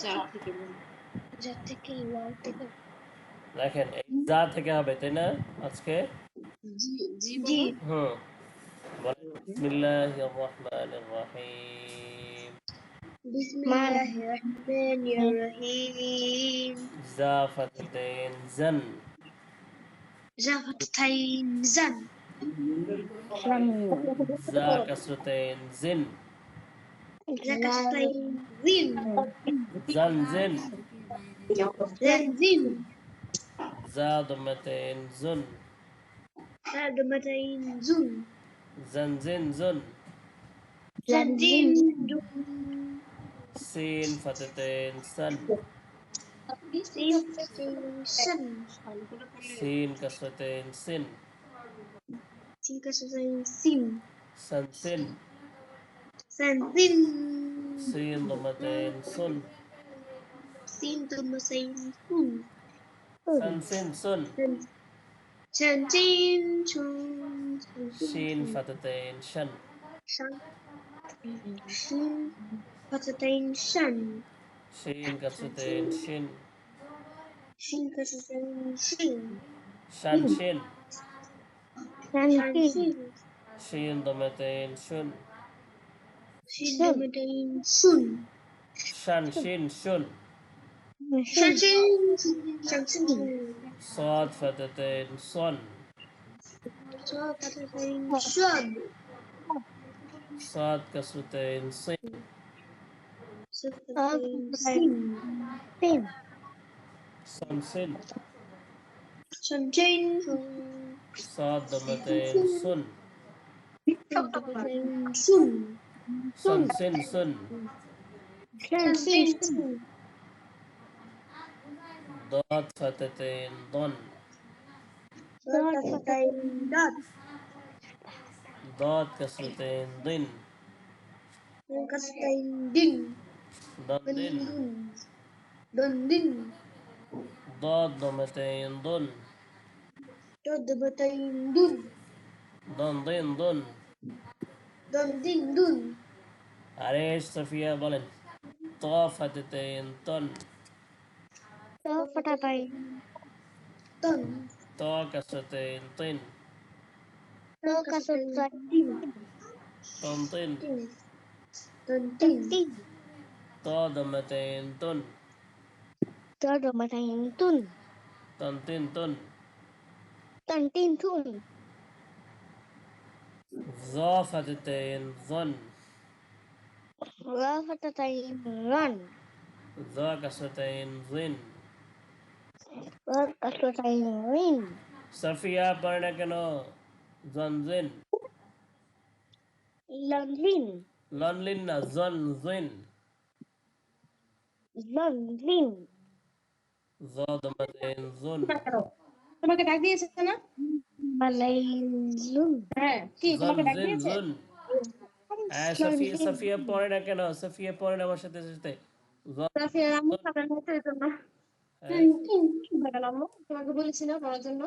যার থেকে বলি। যার থেকে ওয়াও থেকে। দেখেন এই যা থেকে হবে তাই না আজকে? জি জি জি বলো। হুম বলেন বিসমিল্লাহির রহমানির রহিম। বিসমিল্লাহির রহমানির রহিম। জা ফাতহাতাইন জান। জা ফাতহাতাইন জান। জা কাসরাতাইন জিন। জা কাসরাতাইন জিন। জান জিন। জান জিন। জা দাম্মাতাইন জুন। জা দামাতাইন জুন। জান জিন জুন। জান জিন জুন। সিন ফাতহাতাইন সান। সিন ফাতহাতাইন সান। সিন কাসরাতাইন সিন। সিন কাসরাতাইন সিন। সান সিন। সান সিন। সিন দাম্মাতাইন সুন। সিন দামাতাইন সুন. সান সিন সুন। সান সিন সুন. শিন ফাতহাতাইন শান। শান. শিন ফাতহাতাইন শান. শিন কাসরাতাইন শিন। শিন কাসরাতাইন শিন. শান শিন। শান শিন. শিন দাম্মাতাইন শুন। শিন দামাতাইন শুন. শান শিন শুন। শান শিন. শান শিন. صاد فتاتين صن. صاد فتحتين صاد. صاد كسرتين صين. صاد فتحتين سين. صن سن. شنتين. صاد ضمتين صن. صاد فتحتين سن. صن سن صن. شنتين. ضاد فتاتين ضن. ضاد فتحتين ضاد. ضاد كسرتين ضن. كسرتين دن. ضن دن. دن دن. ضاد ضمتين ضن. ضاد ضمتين دن. ضن ضن ضن. دن دن دن. عريش صفية بلن. طا فتاتين طن. তো ফটাফাই طن. طا كسرتين طن. তো কাসর طن طن. طن طن. طا ضمتين طن. তো ডমাটাই তুন طن طن طن. তান তিন তুন ظا فتاتين ظن. রা ফটাফাই রান ذا كسرتين ظن. রা কাসরাই রিন সাফিয়া পারে না কেন? জনজিন। লনলিন লনলিন না জনজিন। লনলিন জদমাতিন জুন। তোমাকে ডাক দিয়েছে না? মালাইলুন হ্যাঁ, কি তোমাকে ডাক জনজিন দিয়েছে? জুন। সাফিয়া সাফিয়া পড়ে না কেন? সাফিয়া পড়ে না আমার সাথে সাথে। সাফিয়া আম্মু খাবার মতো এর জন্য। হ্যাঁ। বাগান আম্মু তোমাকে বলেছি না পড়ার জন্য?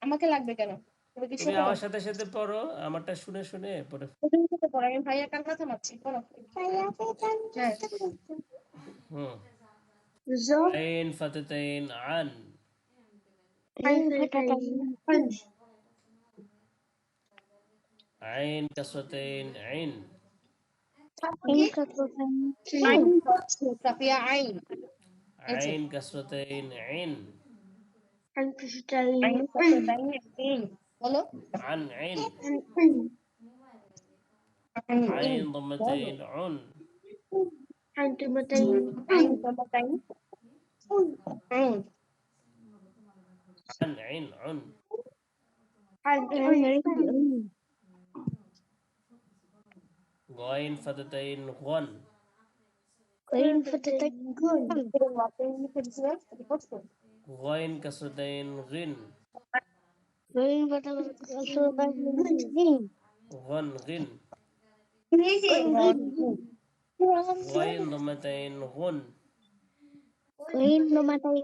আমাকে লাগবে কেন? তুমি কি তুমি ছোট? আমার সাথে সাথে পড়ো, আমারটা শুনে শুনে পড়ে। তুমি সাথে পড়ো, আমি ভাইয়া কার কথা মারছি পড়ো। হ্যাঁ। হুম। زو. عين فتتين عن. عين فتحتين عن. عين كسرتين عين. عين كسرتين আইন করছে সাফিয়া আইন। عين كسرتين عين. عن كشتين. আইন করছে তাই আইন। বলো। عن عين. عين ضمتين عن. عن ضمتين আইন তোমার আইন। عن عين عن. عن غين فتتين غن. عين فتحتين غين كسرتين غن. عين فتحتين غن غن. غين ضمتين غن. عين ضمتين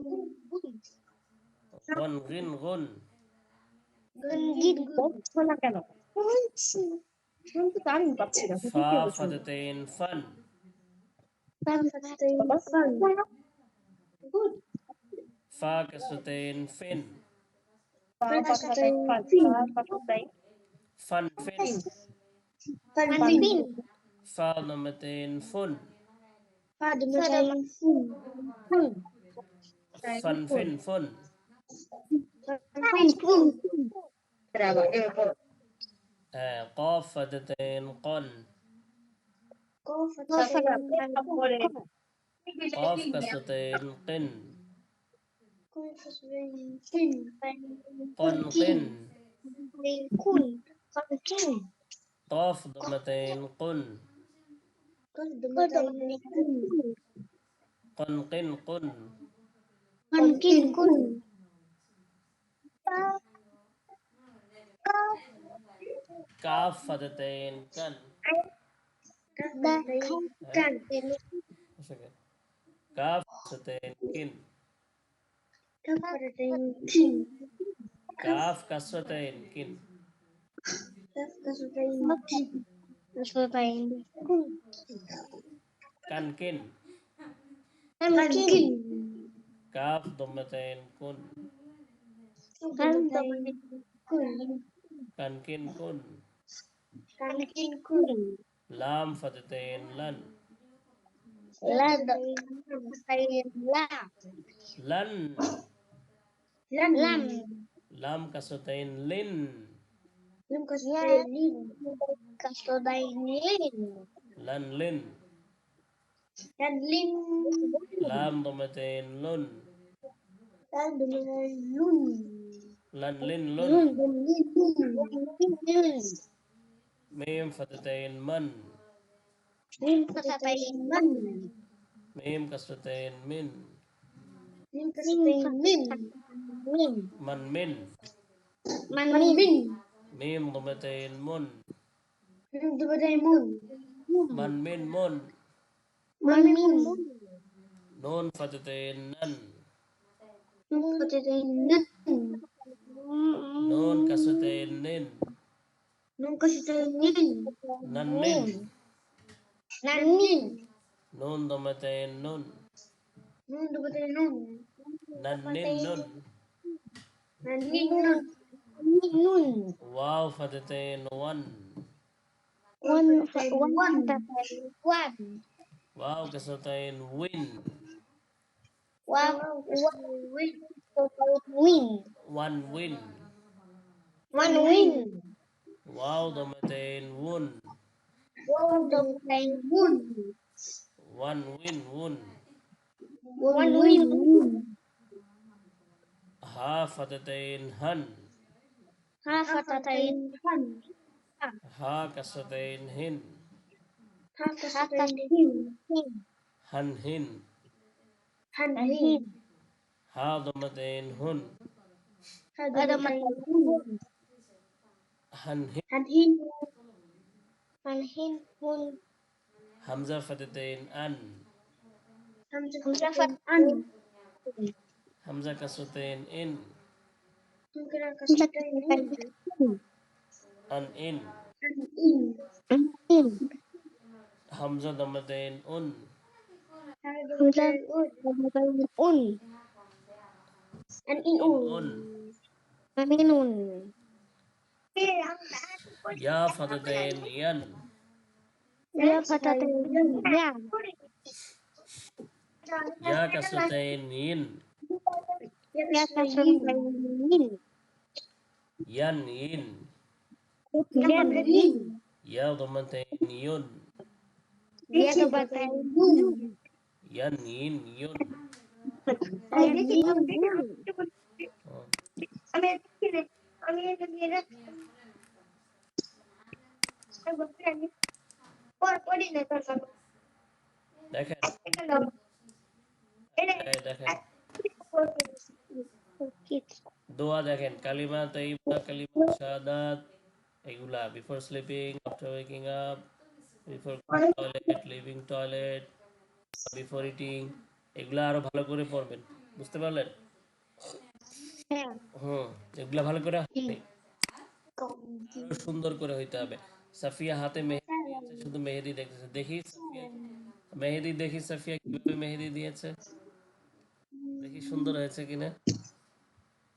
غن غن غن. শোনা কেন? শুনতে তো আমি পাচ্ছি না। فا فتتين فن. فتحتين فن good ফা কাসরাতাইন ফিন فتحتين fan fin ফান ফিন فن Fin. ফা দামাতাইন ফুন فادمتين فن fun fin ফুন فن فن Berapa? Poro. قاف فتحتين قن قافتين Boleh. قاف كسرتين قن قافتين fin قن قن Kun. Kin. قاف ضمتين قن قدمتين فن قن قن قن Kin. Kun. كاف فتحتين كن كفتين كان كاف كسرتين كن كفتين كن كاف كسرتين كن كفتين كن Sultan. كن كن كن كاف ضمتين كن كفتين كن كن كن كن كن كن لام فتحتين لن La. La. لن Lam. لام كسرتين لن لم كفتين Kastodainin. لن لن كان لين لام ضمتين لن كان دمين لون لن لن لن Nun. ميم فتحتين من لين كفتين من ميم كسرتين من لين كفتين من Min. من من Man من min. من ميم ضمتين من لين دمين من من من من من من نون فتحتين نن لين كفتين نن نون كسرتين نن لين كفتين نن نن نن Nan min. نون ضمتين نن لين دمين نن نن نن نن من نن Nun. واو فتحتين ون One. One. One. واو كسرتين وين Wow. Win. Win. ون وين One win. واو ضمتين ون Win. ون وين ون One win. ها فتحتين هن Hafatatain. Han. ها كسرتين هن Hakasatain. هن هن Han. Hin. ها ضمتين هن Hadamatain. هن هن Han. Hin. Manhin. Hun. همزة فتحتين أن Hamzafatain. An. همزة كسرتين إن Hakasatain. أن إن An. In. In. همزة ضمتين أن Hadamatain. Un. An. In. أن Maminun. يا فتحتين ين Ya patatain. Ya. يا كسرتين ين Ya kasutain. Yin. ين ين Yan. Yin. يا ضمتين ين Ya kabatain. ين ين ين দেখেন দেখেন দোয়া দেখেন কালিমা তাইবা কালিমা শাহাদাত এগুলা before sleeping after waking up before toilet living toilet before eating এগুলা আরো ভালো করে পড়বেন বুঝতে পারলেন এগুলা ভালো করে আরো সুন্দর করে হইতে হবে সাফিয়া হাতে মেহেদি আছে শুধু মেহেদি দেখতেছে দেখি সাফিয়া মেহেদি দেখি সাফিয়া কিভাবে মেহেদি দিয়েছে, দেখি সুন্দর হয়েছে কিনা,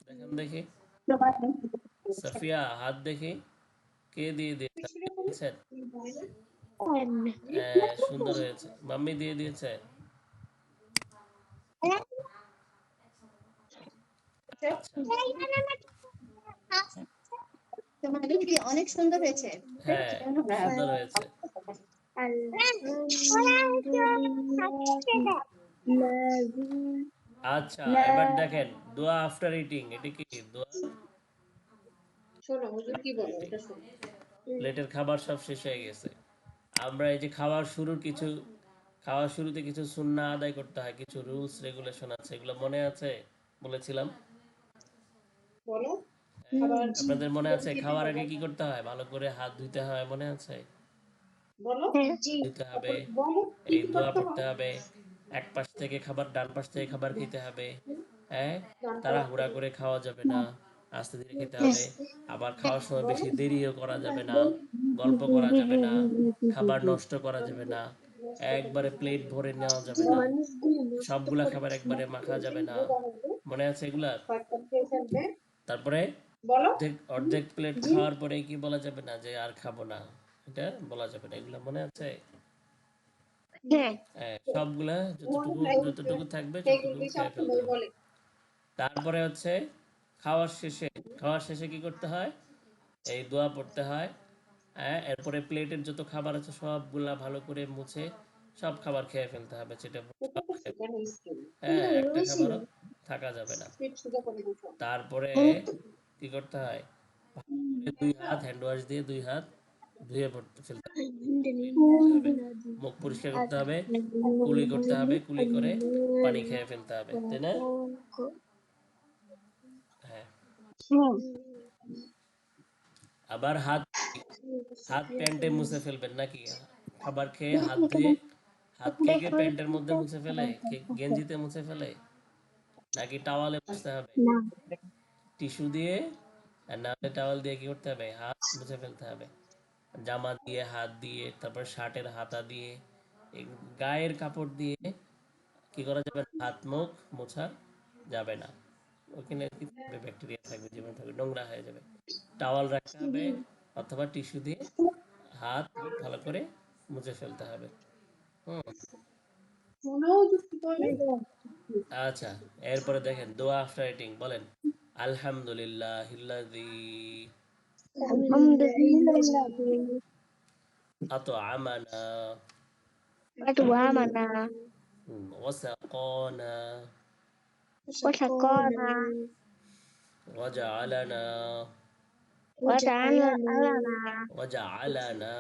দেখেন দেখি। সাফিয়া হাত দেখি, কে দিয়ে দিয়েছে, আপনি দিয়েছেন? সুন্দর হয়েছে, মাম্মি দিয়ে দিয়েছে। আচ্ছা, তোমার দিদি অনেক সুন্দর হয়েছে। হ্যাঁ সুন্দর হয়েছে। আচ্ছা এবার দেখেন দোয়া আফটার ইটিং, এটা কি দোয়া শোনো হুজুর কি বলে eating? ওটা শোনো। প্লেটের খাবার সব শেষ হয়ে গেছে, আমরা এই যে খাওয়ার শুরুতে কিছু সুন্নাহ আদায় করতে হয়, কিছু রুলস রেগুলেশন আছে, এগুলো মনে আছে বলেছিলাম? বলো খাবার আপনাদের মনে আছে খাওয়ার আগে কি করতে হয়? ভালো করে হাত ধুইতে হয়, মনে আছে? বলো ধুইতে হবে, বলো কি এই কি দোয়া করতে পড়তে হয়। হবে, এক পাশ থেকে খাবার ডান পাশ থেকে খাবার খেতে হবে, হ্যাঁ, তাড়াহুড়া করে খাওয়া যাবে না, আস্তে ধীরে খেতে হবে। আবার খাওয়ার সময় বেশি দেরিও করা যাবে না, গল্প করা যাবে না, খাবার নষ্ট করা যাবে না, একবারে প্লেট ভরে নেওয়া যাবে না, সবগুলা খাবার একবারে মাখা যাবে না, মনে আছে এগুলা? কয়েকটা খেয়ে ফেলবে। তারপরে বলো অর্ধেক অর্ধেক প্লেট খাওয়ার পরে কি বলা যাবে না যে আর খাবো না, এটা বলা যাবে না, এগুলা মনে আছে? হ্যাঁ, সবগুলা যতটুকু থাকবে সেইগুলো ততটুকু সব খেয়ে ফেলতে সময় হবে। বলে। তারপরে হচ্ছে খাওয়ার শেষে কি করতে হয়? এই দোয়া পড়তে হয়। হ্যাঁ, এরপরে প্লেটের যত খাবার আছে সবগুলা ভালো করে মুছে সব খাবার খেয়ে ফেলতে হবে, সেটা সব খেয়ে কেন স্কিন হ্যাঁ, একটা খাবারও থাকা যাবে না। পেট সোজা করে দিছো। তারপরে কি করতে হয়? ভালো করে দুই হাত হ্যান্ড ওয়াশ দিয়ে দুই হাত ধুয়ে ফেলতে হবে, ধুয়ে ফেলতে হবে। মুখ পরিষ্কার করতে হবে, কুলি করতে হবে, কুলি করে পানি খেয়ে ফেলতে হবে, তাই না? হ্যাঁ। আবার হাত প্যান্টে মুছে ফেলবেন নাকি? খাবার খেয়ে হাত খেয়ে গিয়ে প্যান্টের মধ্যে মুছে ফেলে, গেঞ্জিতে মুছে ফেলে, নাকি টাওয়ালে মুছতে হবে? টিস্যু দিয়ে আর না হলে টাওয়াল দিয়ে কি করতে হবে? হাত মুছে ফেলতে হবে, জামা দিয়ে, হাত দিয়ে, তারপর শার্টের হাতা দিয়ে, এই গায়ের কাপড় দিয়ে কি করা যাবে না? হাত মুখ মোছা যাবে না, ওখানে কি থাকবে? ব্যাকটেরিয়া থাকবে, জীবাণু থাকবে, নোংরা হয়ে যাবে। টাওয়াল রাখতে হবে অথবা টিস্যু দিয়ে হাত মুখ ভালো করে মুছে ফেলতে হবে। হুম। শোনো হুজুর কি বলে। আচ্ছা, এরপরে দেখেন দোয়া আফটার ইটিং, বলেন আলহামদুলিল্লাহিল্লাযী আত'আমানা ওয়াসাকানা ওয়াজআলানা ওয়াজআলানা।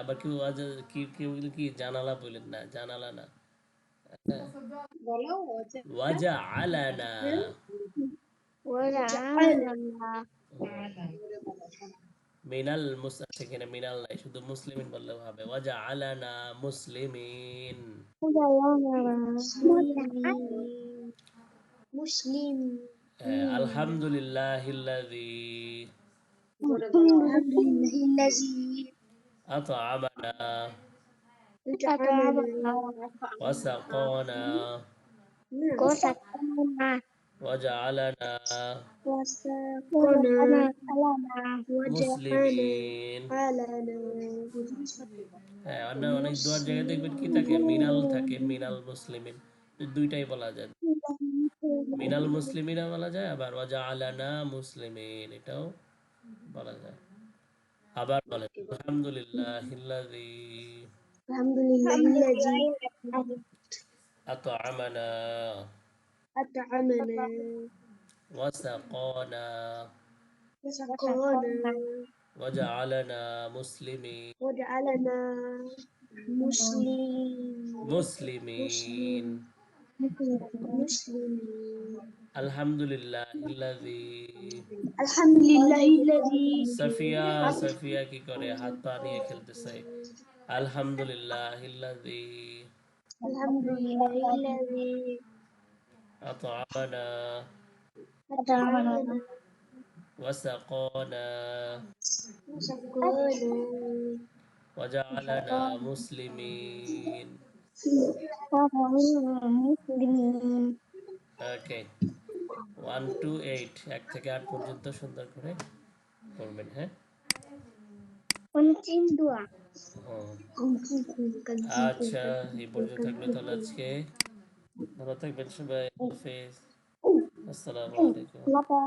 আবার কেউ কেউ কি জানালা বলেন না, জানালা না, হ্যাঁ, বলো ওয়াজআলানা। সেখানে মিনাল নাই, শুধু মুসলিমিন বললেও হবে, ওয়াজআলানা মুসলিমিন। মুসলিম আলহামদুলিল্লাহিল্লাযী আলহামদুলিল্লাহিল্লাযী আত'আমানা আত'আমানা ওয়াসাকানা ওয়াজআলানা ওয়াসাকানা মুসলিমিন। ওয়াজআলানা হ্যাঁ, অনেক দোয়ার জায়গায় দেখবেন কি থাকে? মিনাল থাকে, মিনাল মুসলিমিন, দুইটাই বলা যায়। মিনাল মুসলিমিনা বলা যায়, আবার ওয়াজআলানা মুসলিমিন এটাও বলা যায়। আবার বলেন আলহামদুলিল্লাহিল্লাযী আলহামদুলিল্লাহিল্লাযী আত'আমানা আত'আমানা ওয়াসাকানা ওয়াসাকানা ওয়াজআলানা মুসলিমিন। ওয়াজআলানা মুসলিমিন। মুসলিমিন আলহামদুলিল্লাহিল্লাযী আলহামদুলিল্লাহিল্লাযী সাফিয়া কি করে? হাত পা নিয়ে খেলতেছে। আলহামদুলিল্লাহিল্লাযী আলহামদুলিল্লাহিল্লাযী আত'আমানা আত'আমানা ওয়াসাকানা ওয়াসাকানা وجعلنا مسلمين. মুসলিমিন ওকে, 1 to 8, 1 থেকে 8 পর্যন্ত সুন্দর করে পড়বেন। হ্যাঁ, uncin dua ও Kancing আচ্ছা, এই পর্যন্ত থাকলো তাহলে আজকে। ভালো থাকবেন সবাই, হাফেজ, আসসালামু আলাইকুম। Kenapa?